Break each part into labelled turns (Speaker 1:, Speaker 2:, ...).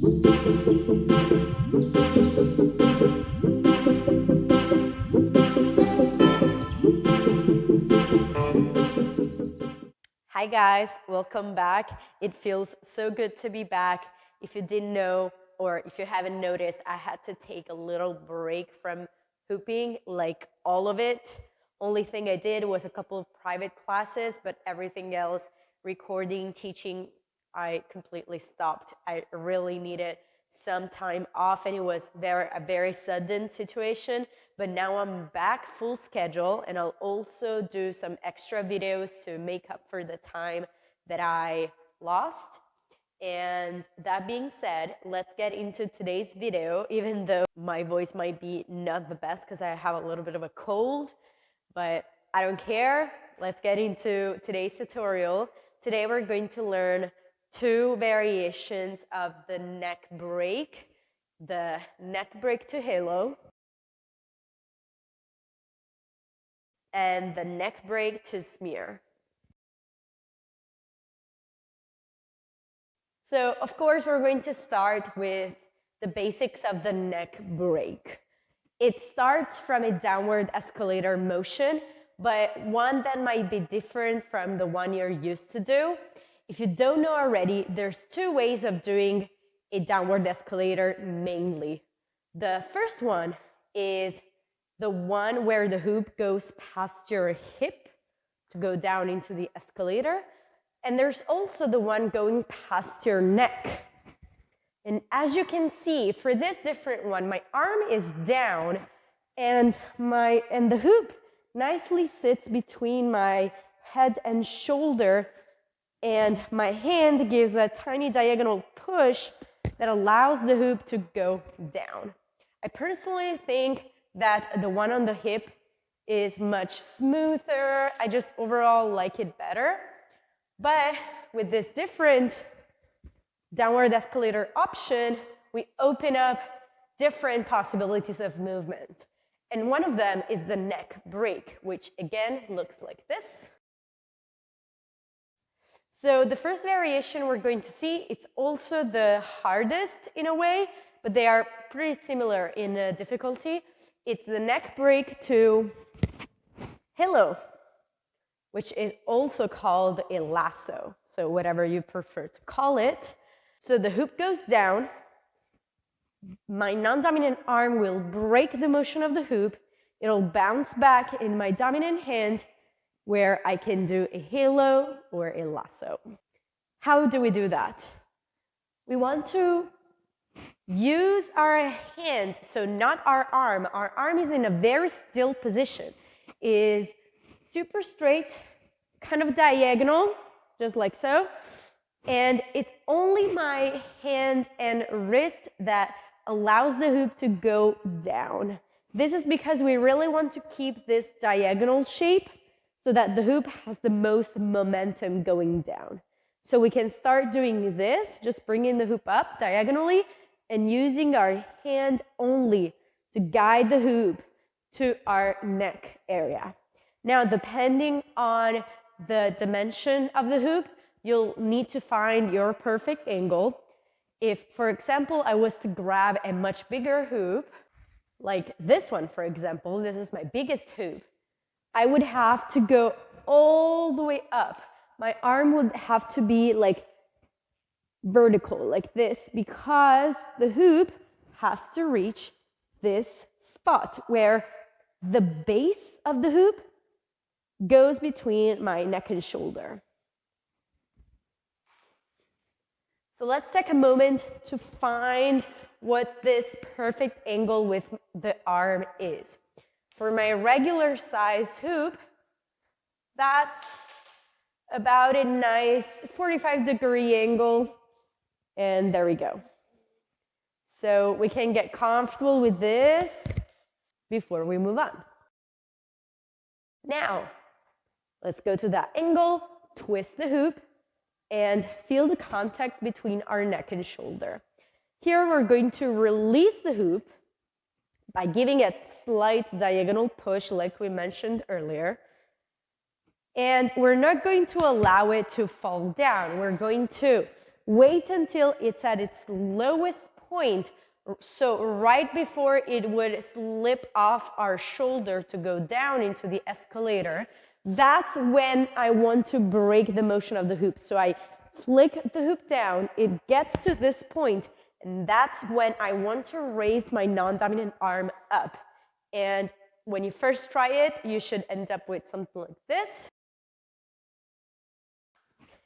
Speaker 1: Hi guys, welcome back. It feels so good to be back. If you didn't know or if you haven't noticed, I had to take a little break from hooping, like all of it. Only thing I did was a couple of private classes, but everything else, recording, teaching, I completely stopped. I really needed some time off, and it was a very sudden situation. But now I'm back full schedule, and I'll also do some extra videos to make up for the time that I lost. And that being said, let's get into today's video, even though my voice might be not the best because I have a little bit of a cold, but I don't care. Let's get into today's tutorial. Today we're going to learn two variations of the neck break, the neck break to halo and the neck break to smear. So of course we're going to start with the basics of the neck break. It starts from a downward escalator motion, but one that might be different from the one you're used to do. If you don't know already, there's two ways of doing a downward escalator mainly. The first one is the one where the hoop goes past your hip to go down into the escalator. And there's also the one going past your neck. And as you can see, for this different one, my arm is down and the hoop nicely sits between my head and shoulder, and my hand gives a tiny diagonal push that allows the hoop to go down. I personally think that the one on the hip is much smoother. I just overall like it better. But with this different downward escalator option, we open up different possibilities of movement. And one of them is the neck break, which again looks like this. So the first variation we're going to see, it's also the hardest in a way, but they are pretty similar in difficulty. It's the neck break to halo, which is also called a lasso, so whatever you prefer to call it. So the hoop goes down, my non-dominant arm will break the motion of the hoop, it'll bounce back in my dominant hand where I can do a halo or a lasso. How do we do that? We want to use our hand, so not our arm. Our arm is in a very still position, is super straight, kind of diagonal, just like so. And it's only my hand and wrist that allows the hoop to go down. This is because we really want to keep this diagonal shape so that the hoop has the most momentum going down. So we can start doing this, just bringing the hoop up diagonally and using our hand only to guide the hoop to our neck area. Now, depending on the dimension of the hoop, you'll need to find your perfect angle. If, for example, I was to grab a much bigger hoop, like this one, for example, this is my biggest hoop, I would have to go all the way up. My arm would have to be like vertical, like this, because the hoop has to reach this spot where the base of the hoop goes between my neck and shoulder. So let's take a moment to find what this perfect angle with the arm is. For my regular sized hoop, that's about a nice 45-degree angle, and there we go. So we can get comfortable with this before we move on. Now, let's go to that angle, twist the hoop, and feel the contact between our neck and shoulder. Here we're going to release the hoop by giving it a slight diagonal push like we mentioned earlier. And we're not going to allow it to fall down. We're going to wait until it's at its lowest point, so right before it would slip off our shoulder to go down into the escalator. That's when I want to break the motion of the hoop. So I flick the hoop down, it gets to this point, and that's when I want to raise my non-dominant arm up. And when you first try it, you should end up with something like this.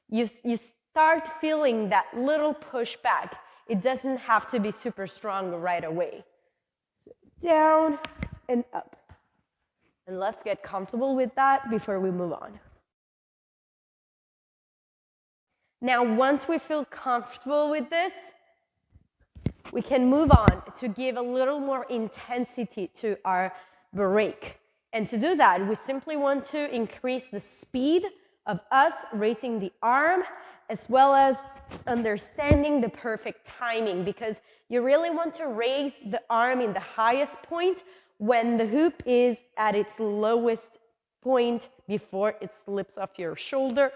Speaker 1: You start feeling that little pushback. It doesn't have to be super strong right away. So down and up. And let's get comfortable with that before we move on. Now, once we feel comfortable with this, we can move on to give a little more intensity to our break. And to do that, we simply want to increase the speed of us raising the arm, as well as understanding the perfect timing, because you really want to raise the arm in the highest point when the hoop is at its lowest point before it slips off your shoulder.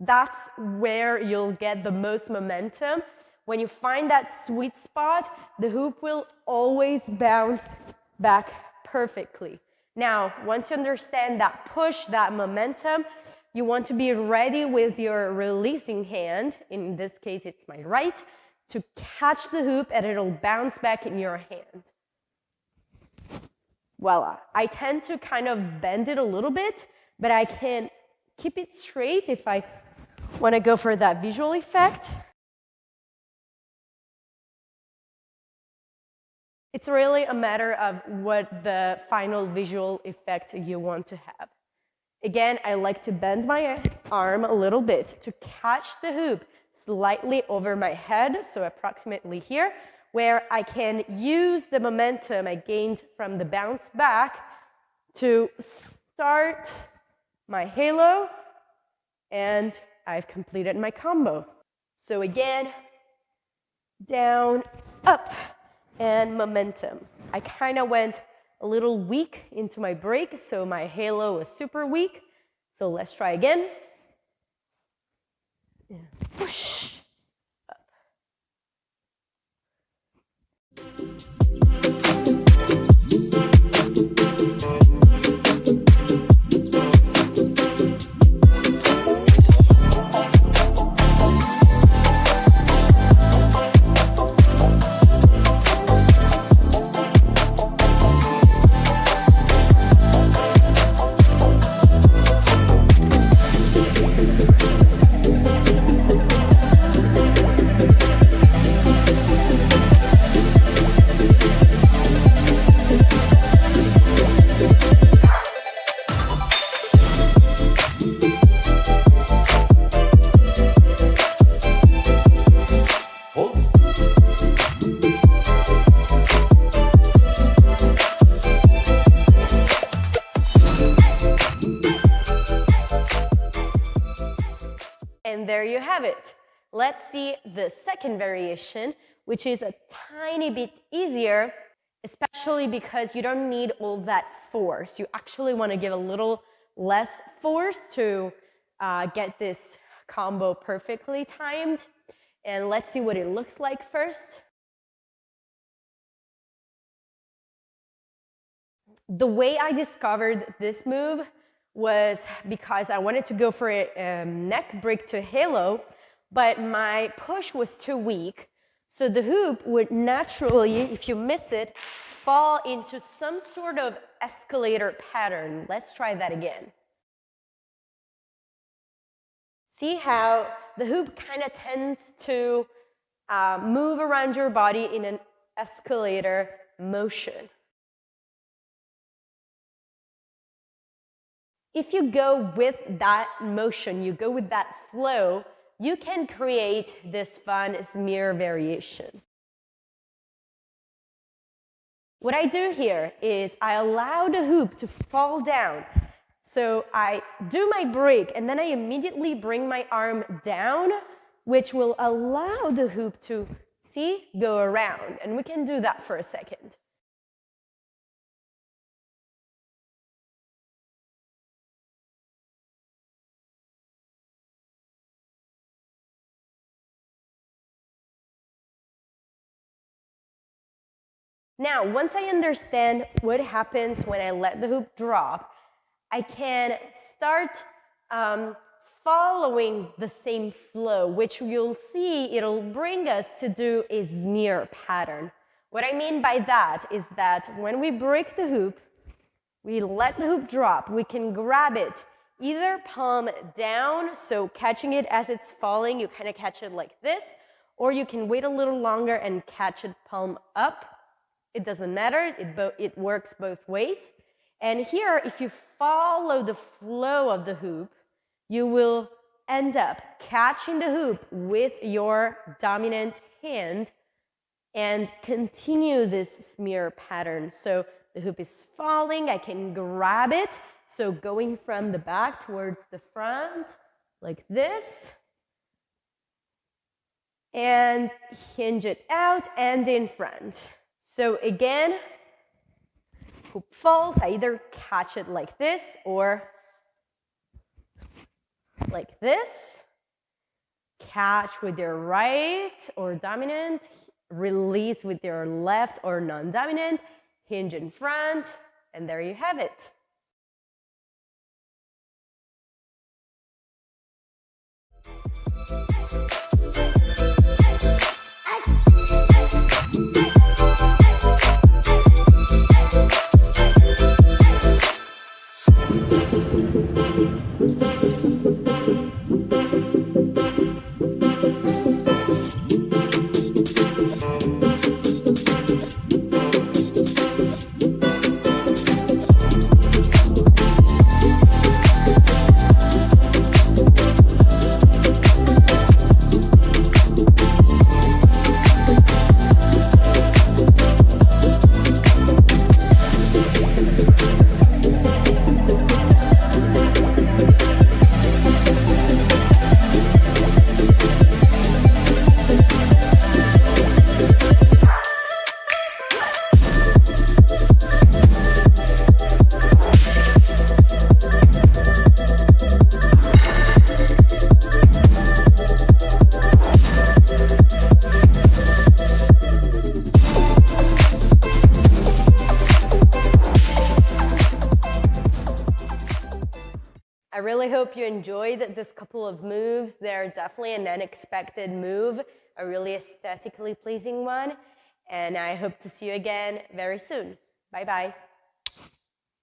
Speaker 1: That's where you'll get the most momentum. When you find that sweet spot, the hoop will always bounce back perfectly. Now, once you understand that push, that momentum, you want to be ready with your releasing hand, in this case it's my right, to catch the hoop and it'll bounce back in your hand. Voila. I tend to kind of bend it a little bit, but I can keep it straight if I want to go for that visual effect. It's really a matter of what the final visual effect you want to have. Again, I like to bend my arm a little bit to catch the hoop slightly over my head, so approximately here, where I can use the momentum I gained from the bounce back to start my halo, and I've completed my combo. So again, down, up, and momentum. I kind of went a little weak into my break, so my halo is super weak. So let's try again. And push up. And there you have it. Let's see the second variation, which is a tiny bit easier, especially because you don't need all that force. You actually want to give a little less force to get this combo perfectly timed. And let's see what it looks like first. The way I discovered this move was because I wanted to go for a neck break to halo, but my push was too weak. So the hoop would naturally, if you miss it, fall into some sort of escalator pattern. Let's try that again. See how the hoop kind of tends to move around your body in an escalator motion. If you go with that motion, you go with that flow, you can create this fun smear variation. What I do here is I allow the hoop to fall down. So I do my break, and then I immediately bring my arm down, which will allow the hoop to, see, go around. And we can do that for a second. Now, once I understand what happens when I let the hoop drop, I can start following the same flow, which you'll see it'll bring us to do a smear pattern. What I mean by that is that when we break the hoop, we let the hoop drop, we can grab it either palm down, so catching it as it's falling, you kind of catch it like this, or you can wait a little longer and catch it palm up. It doesn't matter, it works both ways. And here, if you follow the flow of the hoop, you will end up catching the hoop with your dominant hand and continue this smear pattern. So the hoop is falling, I can grab it. So going from the back towards the front, like this. And hinge it out and in front. So again, hoop falls, I either catch it like this or like this. Catch with your right or dominant, release with your left or non-dominant, hinge in front, and there you have it. I really hope you enjoyed this couple of moves. They're definitely an unexpected move, a really aesthetically pleasing one. And I hope to see you again very soon. Bye-bye.